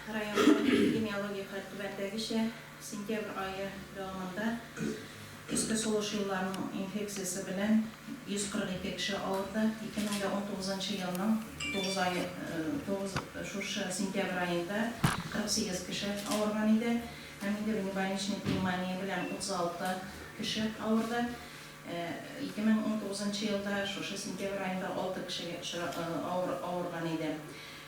районның эпидемиология хәртүбәттәгечә сентябрь айы дәвамында өске солышуларның инфекциясы белән 142 кеше авырды. 2019 елның 9 айы, шушы сентябрь айында 48 кеше авырган иде. Һәм инде больничный пневмония белән 36 кеше авырды. 2019 елда шушы сентябрь айында 6 кеше авырган иде.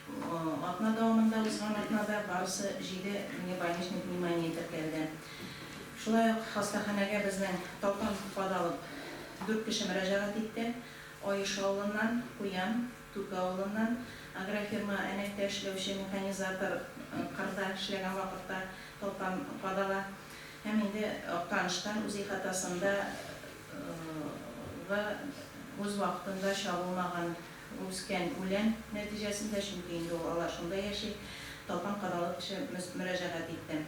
Атна дәвамында узган атнада барысы 7 больничный пневмония теркәлде. Шулай ук хастаханәгә безнең Талкан Купадалып 4 кеше мөрәҗәгать итте. Айыш авылыннан, Куян, Тука авылыннан, агрофирма Әнәктә эшләүче механизатор кырда эшләгән вакытта Талкан Купадала. Һәм инде Актаныштан үз ихатасында ва үз вакытында чабылмаган үскән үлән нәтиҗәсендә, чөнки инде алар шунда яши, Талкан Купадалып кеше мөрәҗәгать итте.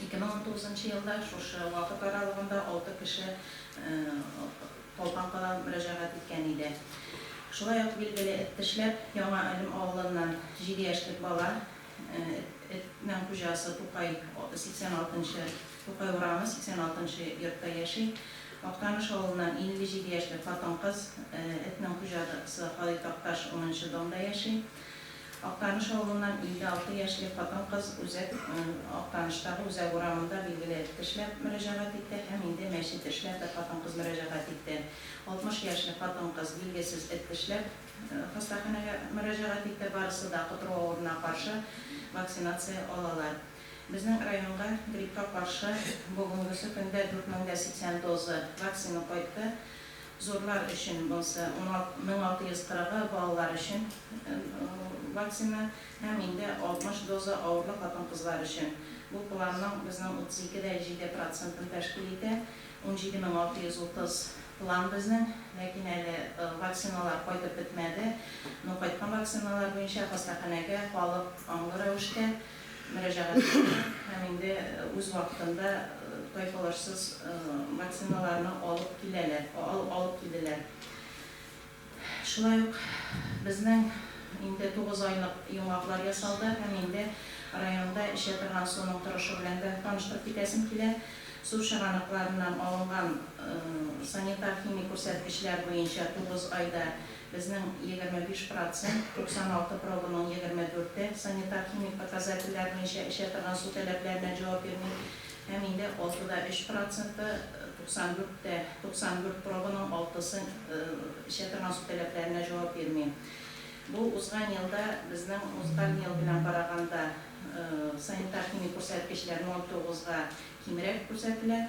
2019 елда шушы вакыт аралыгында 6 кеше Талкан Купадалып мөрәҗәгать иткән иде. Шулай ук билгеле эттешләр Яңа Әлем авылыннан 7 яшьлек бала, этнең хуҗасы Тукай 86-нчы Тукай урамы 86-нчы йортта яши. Актаныш авылыннан 57 яшьлек хатын-кыз, этнең хуҗасы Халит Акташ 10-нчы домда яши. Актаныш авылыннан 56 яшьлек хатын-кыз Үзәк Актаныштагы Үзәк урамында билгеле эттешләп мөрәҗәгать итте һәм инде мәчет эшләп хатын-кыз мөрәҗәгать итте. 60 яшьлек хатын-кыз билгесез эттешләп хастаханәгә мөрәҗәгать итте. Барысы да кытру авыруына каршы вакцинация алалар. Безнең районга гриппка каршы бүгенге көндә 4080 доза вакцина кайтты. Зорлар өчен булса 1640, балалар өчен вакцина һәм инде 60 доза авырлык хатын-кызлар өчен. Бу планның безнең 32,7% тәшкил итә. 17630 план безнең, ләкин әле вакциналар кайтып бетмәде. Но кайткан вакциналар буенча хастаханәгә халык аңгы рәвештә мөрәҗәгать итте һәм инде үз вакытында тайпалашсыз вакциналарны алып килделәр. Шулай ук безнең инде 9 айлык йомгаклар ясалды һәм инде районда эчә торган суның торышы белән дә таныштырып китәсем килә. Су чыганакларыннан алынган санитар химик күрсәткечләр буенча 9 айда безнең 25%, 96 пробаның 24-те санитар химик показательләр буенча эчә торган су таләпләренә җавап бирми. Һәм инде 6,3%, 94 пробаның 6-сы эчә торган су таләпләренә җавап бирми. Бу узган елда безнең узган ел белән караганда санитар химик күрсәткечләр 0,9-га кимрәк күзәтелә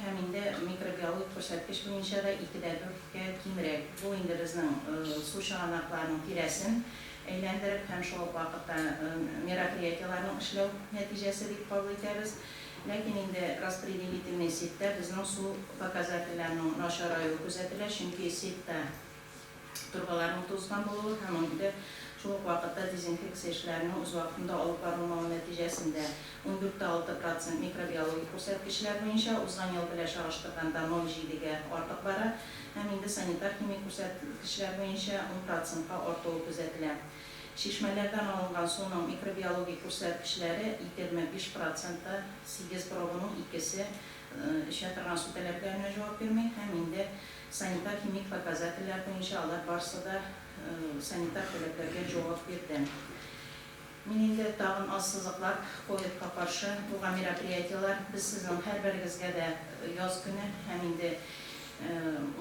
һәм инде микробиологик күрсәткеч буенча да 2,4-гә кимрәк. Бу инде безнең су чыганакларының тирәсен әйләндереп һәм шул вакытта мероприятияларның эшләү нәтиҗәсе дип кабул итәбез. Ләкин инде распределительный сетьтә безнең су показательләренең начараюы күзәтелә, чөнки сетьтә турбаларның тузган булуы һәм инде шул вакытта дезинфекция эшләренең үз вакытында алып барылмауы нәтиҗәсендә 14,6% микробиологик күрсәткечләр буенча узган ел белән чагыштырганда 0,7-гә артык бара һәм инде санитар химик күрсәткечләр буенча 10%-ка артуы күзәтелә. Шишмәләрдән алынган суның микробиологик күрсәткечләре 25%, 8 пробаның 2-се эчә торган су таләпләренә җавап бирми һәм инде санитар химик показательләр буенча алар барысы да санитар таләпләргә җавап бирде. Мин инде тагын ассызыклар, ковидка каршы булган мероприятиялар без сезнең һәрберегезгә дә яз көне һәм инде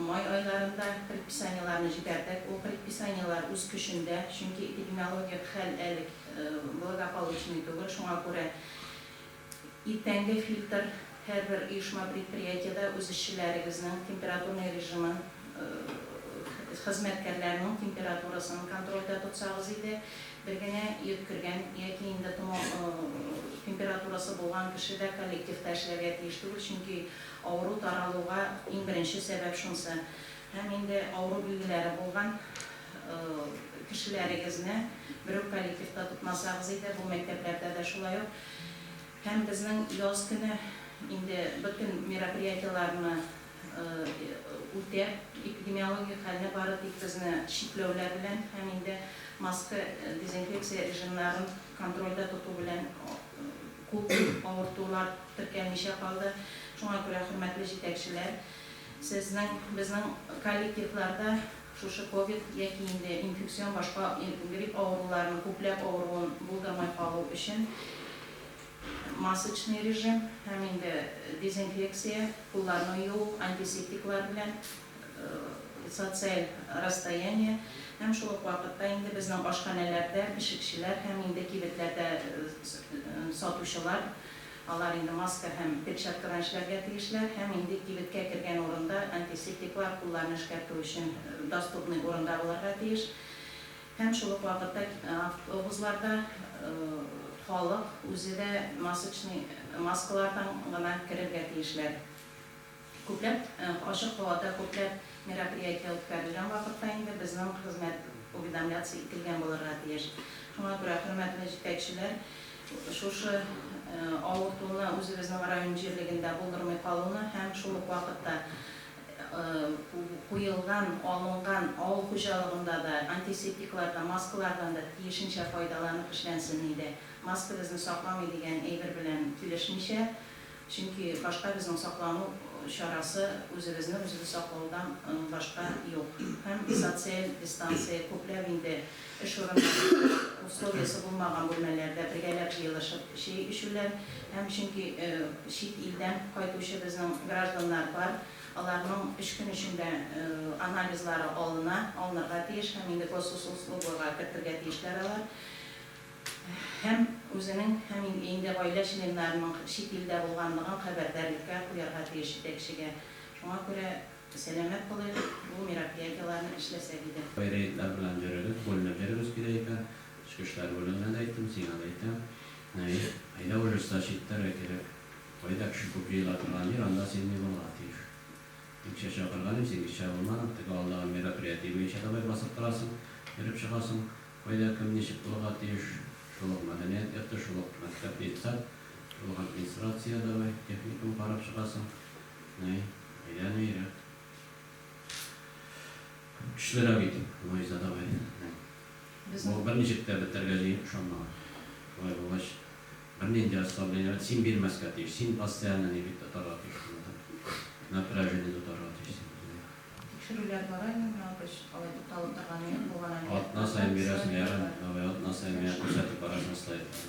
май айларында предписанияларны җибәрдек. Ул предписаниялар үз көчендә, чөнки эпидемиологик хәл әле благополучный түгел, шуңа күрә иртәнге фильтр һәрбер оешма предприятиедә үз эшчеләрегезнең температурный режимын, хезмәткәрләрнең температурасын контрольдә тотсагыз иде. Бер генә йөткергән яки инде температурасы булган кеше дә коллективта эшләргә тиеш түгел, чөнки авыру таралуга иң беренче сәбәп шунсы. Һәм инде авыру билгеләре булган кешеләрегезне бер коллективта тотмасагыз иде, бу мәктәпләрдә дә шулай ук. Һәм безнең яз көне инде бөтен мероприятияларны үтә эпидемиологик хәлне бары тик безне шикләүләр белән һәм инде маска дезинфекция режимнарын контрольдә тоту белән күп авыртулар теркәлмичә калды. Шуңа күрә хөрмәтле җитәкчеләр, безнең коллективларда шушы ковид яки инде инфекцион башка грипп авыруларын күпләп авыруын булдырмай калу өчен масочный режим һәм инде дезинфекция, кулларны юу, антисептиклар белән социаль расстояние һәм шул ук вакытта инде безнең ашханәләрдә пешекчеләр һәм инде кибетләрдә сатучылар алар инде маска һәм перчаткадан эшләргә тиешләр һәм инде кибеткә кергән урында антисептиклар кулларны эшкәртү өчен доступный урында булырга тиеш. Һәм шул ук вакытта автобусларда халык үзе дә маскалардан гына керергә тиешләр. Күпләп ачык һавада күпләп мероприятия үткәрелгән вакытта инде безнең хезмәт уведомляция ителгән булырга тиеш. Шуңа күрә хөрмәтле җитәкчеләр, шушы авыртуны үзебезнең район җирлегендә булдырмый калуны һәм шул ук вакытта куелган, алынган авыл хуҗалыгында да антисептиклардан, маскалардан да тиешенчә файдаланып эшләнсен иде. Маска безне сакламый дигән әйбер белән килешмичә, чөнки башка безнең саклану чарасы үзебезне үзебез саклаудан башка юк. Һәм социаль дистанция күпләп инде эш урынында условиясы булмаган бүлмәләрдә бергәләп җыелышып чәй эчүләр һәм чөнки чит илдән кайтучы безнең гражданнар бар, аларның 3 көн эчендә анализлары алынырга тиеш һәм инде госуслугага кертергә тиешләр алар. Һәм үзенең һәм инде гаилә членнарының чит илдә булганлыгын хәбәрдарлеккә куярга тиеш җитәкчегә. Шуңа күрә сәламәт булыйк, бу мероприятияларны эшләсәк иде. Bayraklar bilan jo'ralib, qo'llanib beramiz kerak. Ichki ishlar bo'limidan aytdim, senga aytdim. Ayda o'rishsa chetlar kerak. Qo'yda kishi ko'p yig'iladigan yer, unda senga bo'ladi. Ikki chaqirganim senga ish bo'lmadi. Taqoldagi мероприятие bo'yicha xabar bosib turasың, berib chiqasың. Qo'yda kim nechib bo'ladi, шулық мәдәният етті, шулық мәктәп етсат, шулық администрация давай, техникум қарап шығасың. Айдан өйрі. Күшілер ағайтым, ойза давай. Ол бір нешікті бітірге жейін ұшанмаған. Олай болғаш, бірнен де оставление, сен бермәске дейш, сен постоянно не бетті тарға дейш. Напряжение тұтарға дейш. Тикшерүләр бар инде, алай тукталып торган булган. Атна сайын берәсең, атна сайын күрсәтеп барасың слайд.